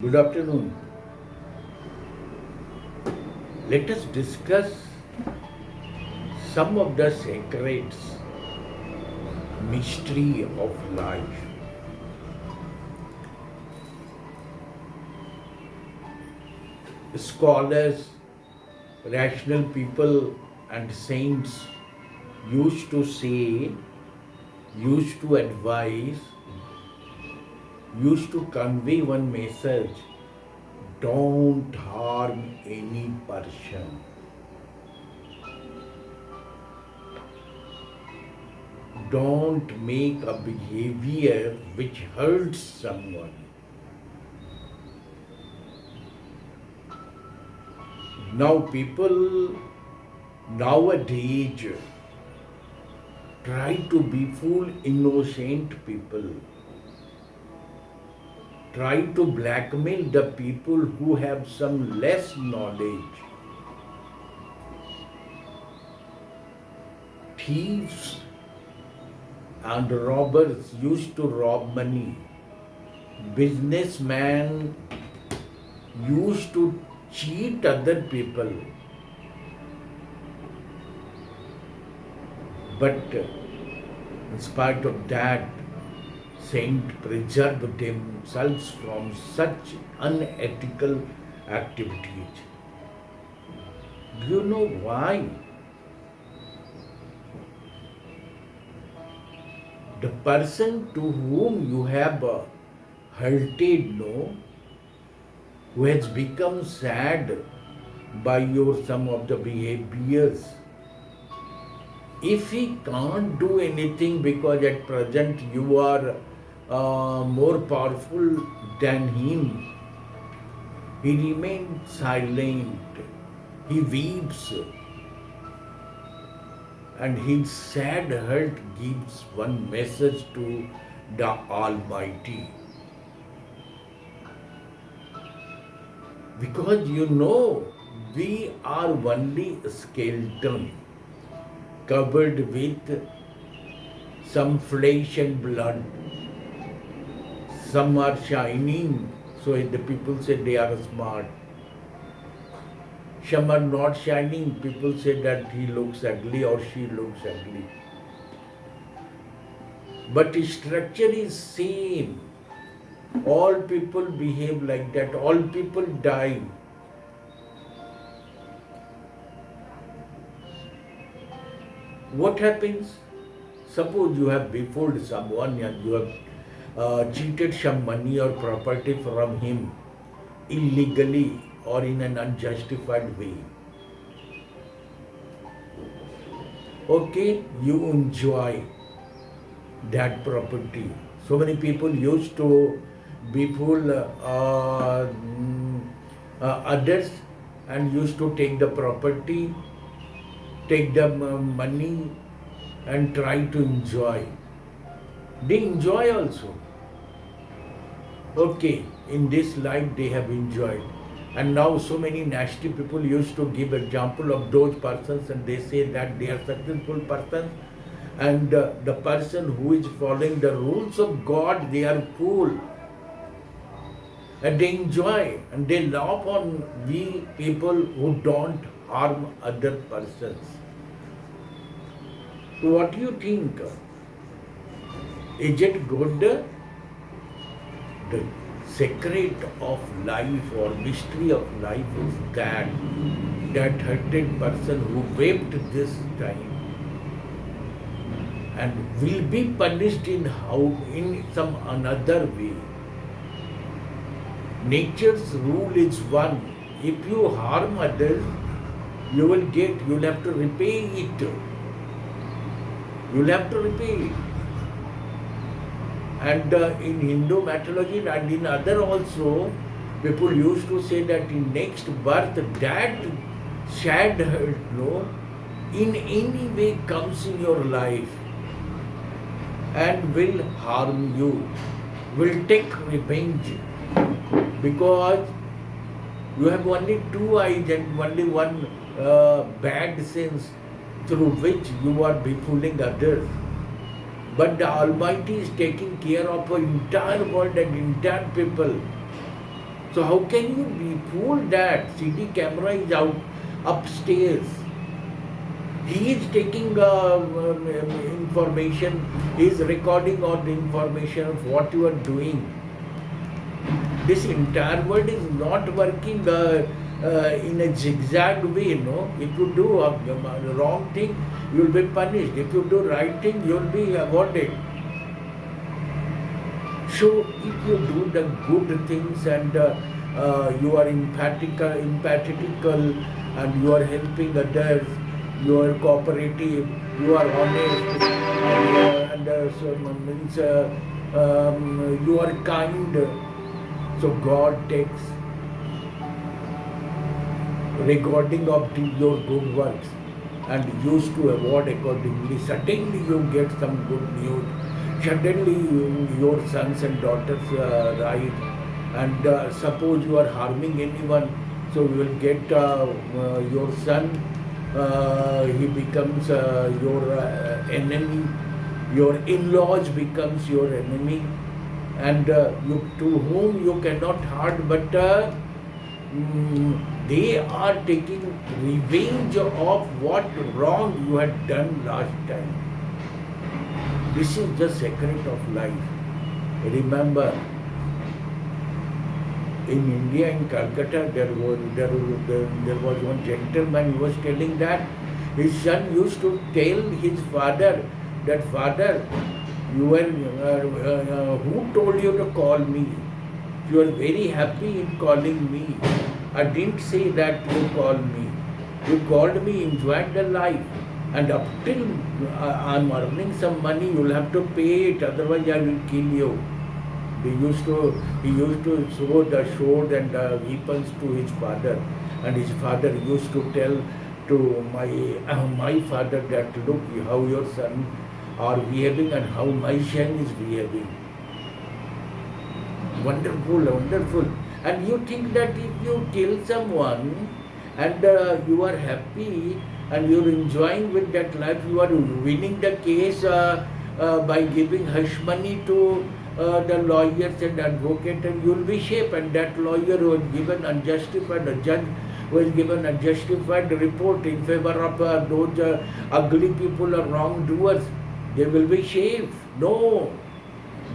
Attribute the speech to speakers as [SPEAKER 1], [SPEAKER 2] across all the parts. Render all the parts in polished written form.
[SPEAKER 1] Good afternoon. Let us discuss some of the secrets, mystery of life. Scholars, rational people, and saints used to say, used to advise, used to convey one message: don't harm any person. Don't make a behavior which hurts someone. Now, people nowadays try to befool innocent people, try to blackmail the people who have some less knowledge. Thieves and robbers used to rob money. Businessmen used to cheat other people. But in spite of that, saints preserved themselves from such unethical activities. Do you know why? The person to whom you have hurted, no, who has become sad by your some of the behaviors, if he can't do anything because at present you are more powerful than him, he remains silent, he weeps, and his sad heart gives one message to the Almighty. Because we are only a skeleton covered with some flesh and blood. Some are shining, so the people say they are smart. Some are not shining, people say that he looks ugly or she looks ugly. But the structure is same. All people behave like that, all people die. What happens? Suppose you have befooled someone and you have cheated some money or property from him illegally or in an unjustified way. Okay, you enjoy that property. So many people used to befool others and used to take the property, take the money and try to enjoy. They enjoy also. Okay, in this life they have enjoyed. And now so many nasty people used to give example of those persons and they say that they are successful persons and the person who is following the rules of God, they are cool. And they enjoy and they laugh on we people who don't harm other persons. So what do you think? Is it good? The secret of life or mystery of life is that hurted person who wept this time and will be punished in some another way. Nature's rule is one. If you harm others, you'll have to repay it. You'll have to repay it. And in Hindu mythology and in other also, people used to say that in next birth, that sad hurt, in any way comes in your life and will harm you, will take revenge. Because you have only two eyes and only one bad sense through which you are befooling others. But the Almighty is taking care of an entire world and entire people. So how can you be fool that CD camera is out upstairs? He is taking information, he is recording all the information of what you are doing. This entire world is not working in a zigzag way, no? If you do a wrong thing, you will be punished. If you do right thing, you will be awarded. So if you do the good things and you are empathetical and you are helping others, you are cooperative, you are honest, means you are kind. So God takes recording of your good works and used to award accordingly. Suddenly you get some good news. Suddenly your sons and daughters rise, and suppose you are harming anyone, so you will get your son, he becomes your enemy, your in-laws becomes your enemy, and to whom you cannot hurt, but they are taking revenge of what wrong you had done last time. This is the secret of life. Remember, in India, in Calcutta, there was one gentleman who was telling that his son used to tell his father that, "Father, who told you to call me? You are very happy in calling me. I didn't say that you called me. You called me, enjoyed the life. And up till I'm earning some money, you'll have to pay it, otherwise I will kill you." He used to show the sword and weapons to his father, and his father used to tell to my father that, "Look how your son are behaving and how my son is behaving." Wonderful, wonderful. And you think that if you kill someone and you are happy and you're enjoying with that life, you are winning the case by giving hush money to the lawyers and advocate, and you'll be safe. And that lawyer who has given unjustified, a judge who has given unjustified report in favor of those ugly people or wrongdoers, they will be safe. No,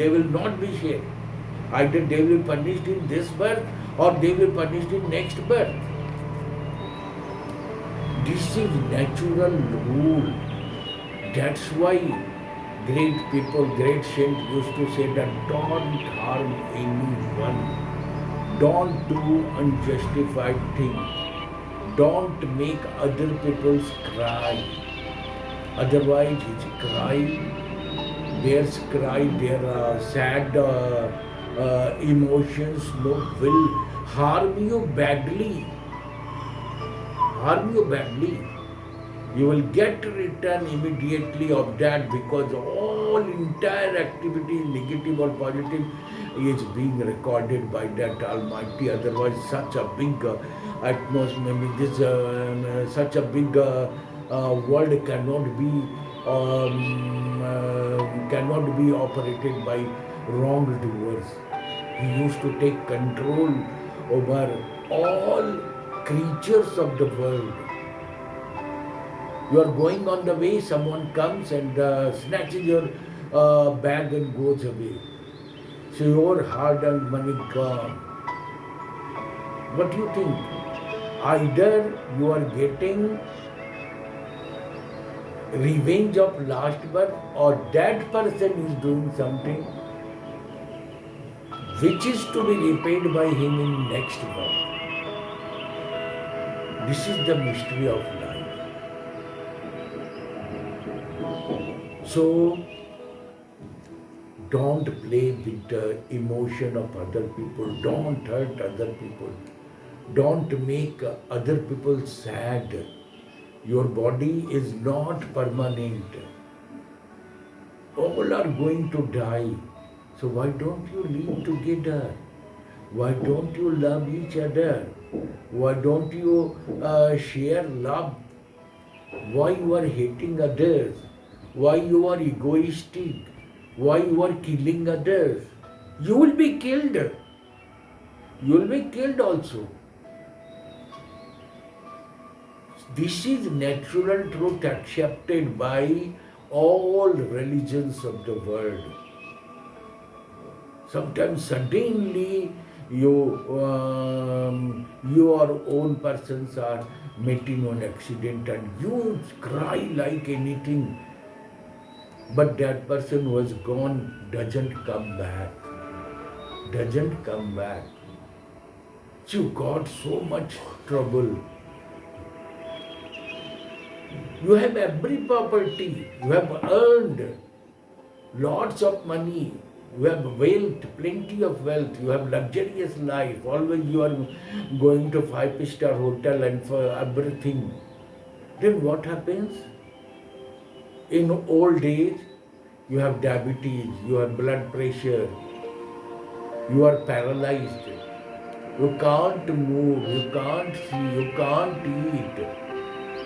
[SPEAKER 1] they will not be safe. Either they will be punished in this birth or they will be punished in next birth. This is natural rule. That's why great people, great saints used to say that don't harm anyone. Don't do unjustified things. Don't make other people cry. Otherwise, it's cry, their sad emotions will harm you badly. Harm you badly. You will get return immediately of that, because all entire activity, negative or positive, is being recorded by that Almighty. Otherwise, such a big atmosphere, such a big world cannot be operated by wrongdoers. He used to take control over all creatures of the world. You are going on the way, someone comes and snatches your bag and goes away. So your hard-earned money gone. What do you think? Either you are getting revenge of last birth, or that person is doing something which is to be repaid by him in next birth. This is the mystery of life. So, don't play with the emotion of other people. Don't hurt other people. Don't make other people sad. Your body is not permanent. All are going to die. So why don't you live together? Why don't you love each other? Why don't you share love? Why you are hating others? Why you are egoistic? Why you are killing others? You will be killed. you will be killed also. This is natural truth accepted by all religions of the world. Sometimes suddenly your own persons are meeting on accident and you cry like anything, but that person who has gone doesn't come back. Doesn't come back. You got so much trouble. You have every property. You have earned lots of money. You have wealth, plenty of wealth. You have luxurious life. Always you are going to 5-star hotel and for everything. Then what happens? In old age, you have diabetes, you have blood pressure, you are paralyzed. You can't move, you can't see, you can't eat,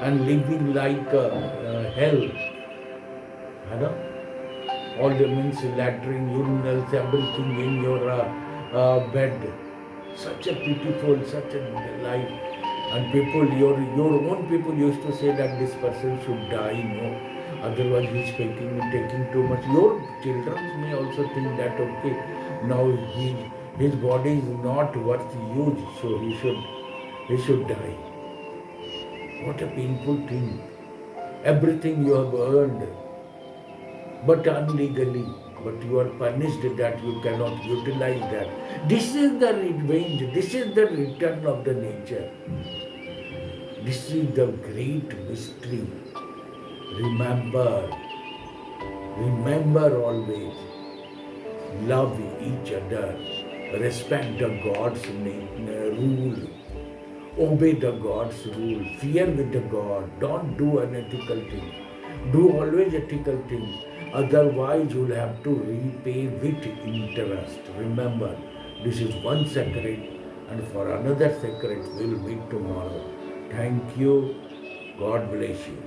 [SPEAKER 1] and living like hell. You know? All the means latrine, urinals, everything in your bed. Such a pitiful, such a life. And people, your own people used to say that this person should die, no. Otherwise he's taking too much. Your children may also think that okay, now his body is not worth use, so he should die. What a painful thing. Everything you have earned, but unlegally, but you are punished that you cannot utilize that. This is the revenge, this is the return of the nature. This is the great mystery. Remember always, love each other, respect the God's rule, obey the God's rule, fear with the God, don't do unethical things, do always ethical things, otherwise you'll have to repay with interest. Remember, this is one secret, and for another secret we'll meet tomorrow. Thank you. God bless you.